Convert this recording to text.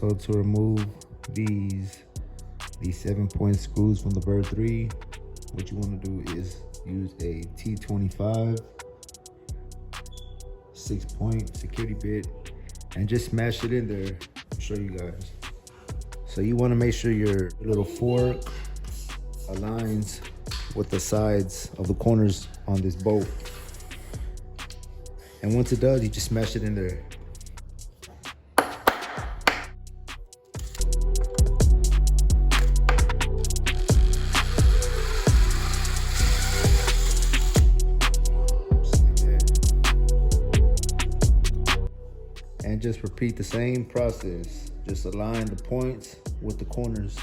So to remove these 7-point screws from the Bird 3, what you want to do is use a T25 6-point security bit and just smash it in there. I'll show you guys. So you want to make sure your little fork aligns with the sides of the corners on this bolt. And once it does, you just smash it in there. And just repeat the same process. Just align the points with the corners.